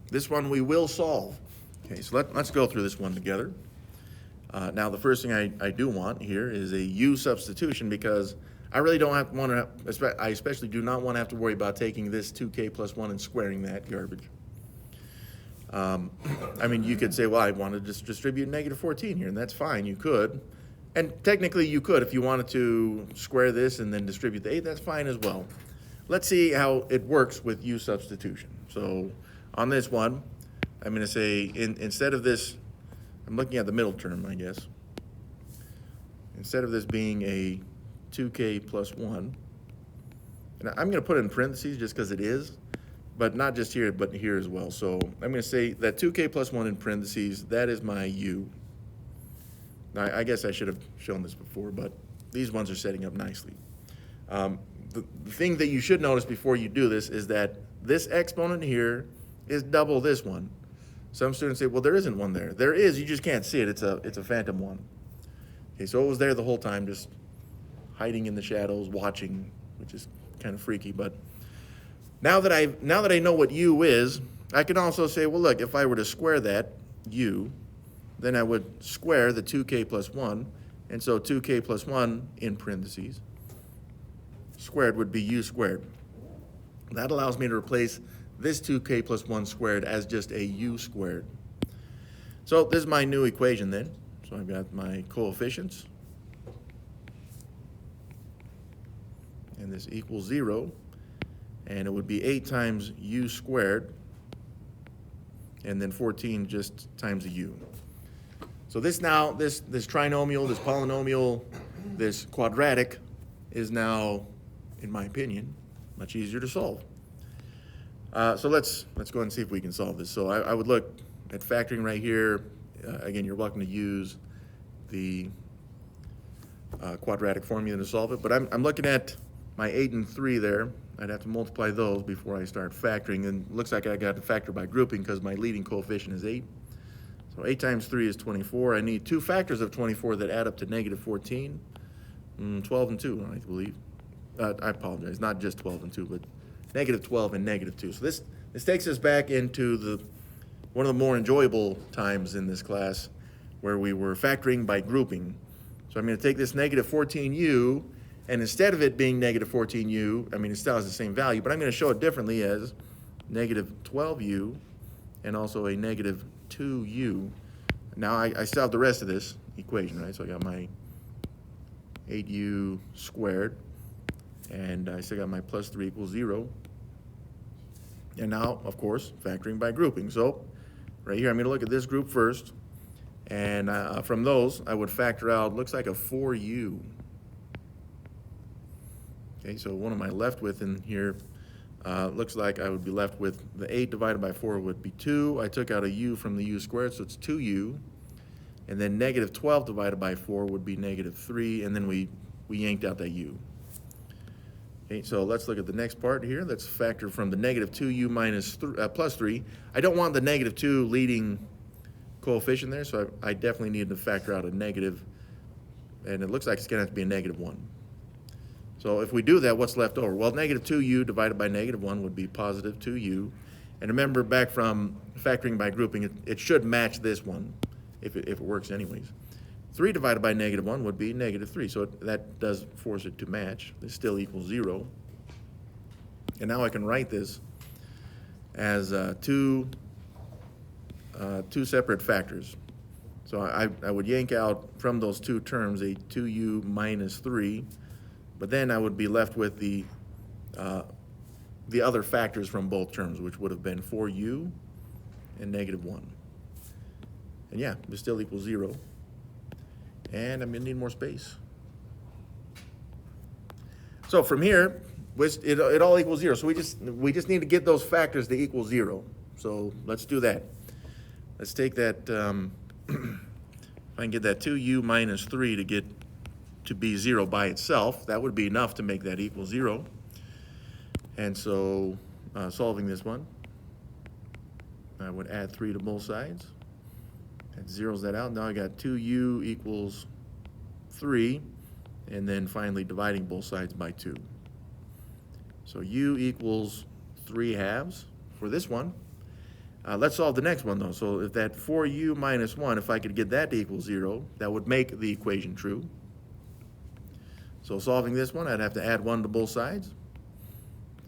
This one we will solve. Okay, so let's go through this one together. Now, the first thing I do want here is a u substitution, because I really don't want to, I especially do not want to have to worry about taking this 2k plus 1 and squaring that garbage. I mean, you could say, well, I want to just distribute negative 14 here, and that's fine. You could. And technically, you could if you wanted to square this and then distribute the 8. That's fine as well. Let's see how it works with u substitution. So on this one, I'm going to say, instead of this, I'm looking at the middle term, I guess. Instead of this being a 2k plus 1, and I'm going to put it in parentheses just because it is, but not just here, but here as well. So I'm going to say that 2k plus 1 in parentheses, that is my u. Now, I guess I should have shown this before, but these ones are setting up nicely. The thing that you should notice before you do this is that this exponent here is double this one. Some students say, well, there isn't one there. There is, you just can't see it. It's a phantom one. Okay, so it was there the whole time, just hiding in the shadows, watching, which is kind of freaky. But now that I know what u is, I can also say, well, look, if I were to square that u, then I would square the 2k plus 1, and so 2k plus 1 in parentheses squared would be u squared. That allows me to replace this 2k plus 1 squared as just a u squared. So this is my new equation then. So I've got my coefficients, and this equals 0, and it would be 8 times u squared, and then 14 just times a u. So this now, this trinomial, this polynomial, this quadratic is now, in my opinion, much easier to solve. So let's go ahead and see if we can solve this. So I would look at factoring right here. Again, you're welcome to use the quadratic formula to solve it, but I'm looking at my 8 and 3 there. I'd have to multiply those before I start factoring, and it looks like I got to factor by grouping because my leading coefficient is 8. So 8 times 3 is 24. I need 2 factors of 24 that add up to negative 14. 12 and 2, I believe. I apologize, not just 12 and 2, but negative 12 and negative 2. So this takes us back into one of the more enjoyable times in this class where we were factoring by grouping. So I'm going to take this negative 14u, and instead of it being negative 14u, I mean, it still has the same value, but I'm going to show it differently as negative 12u and also a negative 2u. Now I still have the rest of this equation, right? So I got my 8u squared, and I still got my plus 3 equals 0. And now, of course, factoring by grouping. So right here, I'm going to look at this group first, and from those, I would factor out, looks like a 4u. Okay, so what am I left with in here? Looks like I would be left with the 8 divided by 4 would be 2. I took out a u from the u squared, so it's 2u. And then negative 12 divided by 4 would be negative 3, and then we yanked out that u. Okay, so let's look at the next part here. Let's factor from the negative 2u minus plus 3. I don't want the negative 2 leading coefficient there, so I definitely need to factor out a negative, and it looks like it's going to have to be a negative 1. So if we do that, what's left over? Well, negative 2u divided by negative 1 would be positive 2u. And remember, back from factoring by grouping, it should match this one, if it works anyways. 3 divided by negative 1 would be negative 3, so that does force it to match. This still equals 0. And now I can write this as two separate factors. So I would yank out from those two terms a 2u minus 3, but then I would be left with the other factors from both terms, which would have been 4u and negative 1. And yeah, this still equals 0. And I'm going to need more space. So from here, it all equals 0. So we just need to get those factors to equal 0. So let's do that. Let's take that, if I can get that 2u minus 3 to be 0 by itself, that would be enough to make that equal 0. And so solving this one, I would add 3 to both sides. That zeroes that out. Now I got 2u equals 3, and then finally dividing both sides by 2. So u equals 3 halves for this one. Let's solve the next one though. So if that 4u minus 1, if I could get that to equal 0, that would make the equation true. So solving this one, I'd have to add 1 to both sides.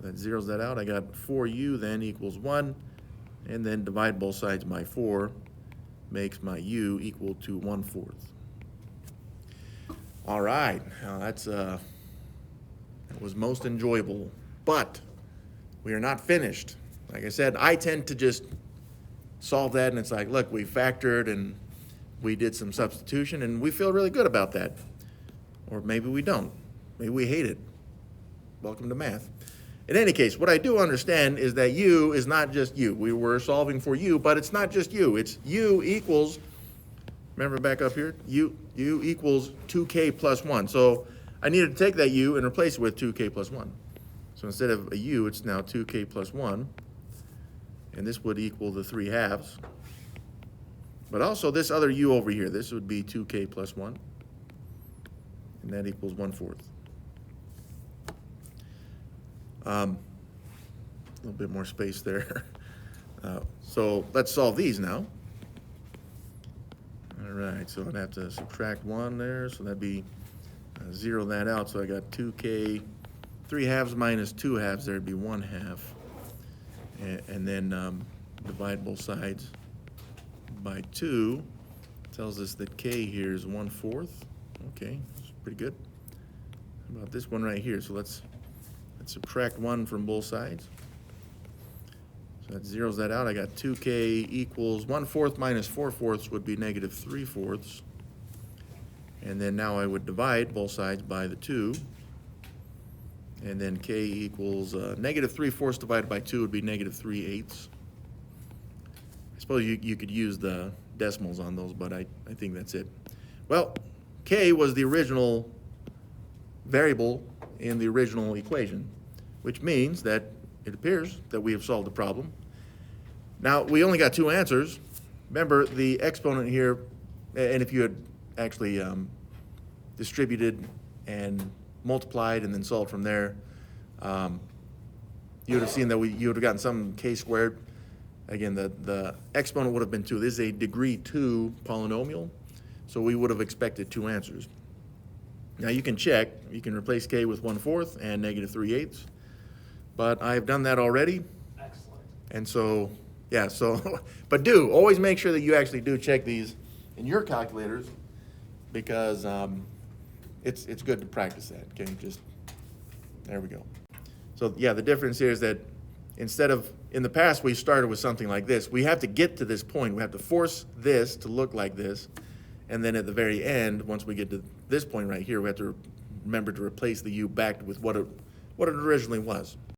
That zeroes that out. I got 4u then equals 1, and then divide both sides by 4, makes my u equal to 1/4. All right, now that was most enjoyable, but we are not finished. Like I said, I tend to just solve that, and it's like, look, we factored and we did some substitution, and we feel really good about that. Or maybe we don't. Maybe we hate it. Welcome to math. In any case, what I do understand is that u is not just u. We were solving for u, but it's not just u. It's u equals, remember back up here, u equals 2k plus 1. So I needed to take that u and replace it with 2k plus 1. So instead of a u, it's now 2k plus 1. And this would equal the 3/2. But also this other u over here, this would be 2k plus 1. And that equals 1/4. A little bit more space there. So let's solve these now. All right, so I'd have to subtract 1 there, so that'd be 0 that out. So I got 2k, 3/2 minus 2/2, there'd be 1/2. And then divide both sides by 2. Tells us that k here is 1/4. Okay, that's pretty good. How about this one right here? So let's subtract 1 from both sides. So that zeroes that out. I got 2k equals 1/4 minus 4/4 would be negative 3/4. And then now I would divide both sides by the 2. And then k equals negative 3/4 divided by 2 would be negative 3/8. I suppose you could use the decimals on those, but I think that's it. Well, k was the original variable in the original equation, which means that it appears that we have solved the problem. Now, we only got 2 answers. Remember, the exponent here, and if you had actually distributed and multiplied and then solved from there, you would have seen that you would have gotten some k squared. Again, the exponent would have been 2. This is a degree 2 polynomial, so we would have expected 2 answers. Now you can check. You can replace k with 1/4 and negative 3/8, but I've done that already. Excellent. And so, yeah, so, but always make sure that you actually do check these in your calculators, because it's good to practice that, okay? Just, there we go. So yeah, the difference here is that instead of, in the past we started with something like this, we have to get to this point. We have to force this to look like this, and then at the very end, once we get to this point right here, we have to remember to replace the u back with what it originally was.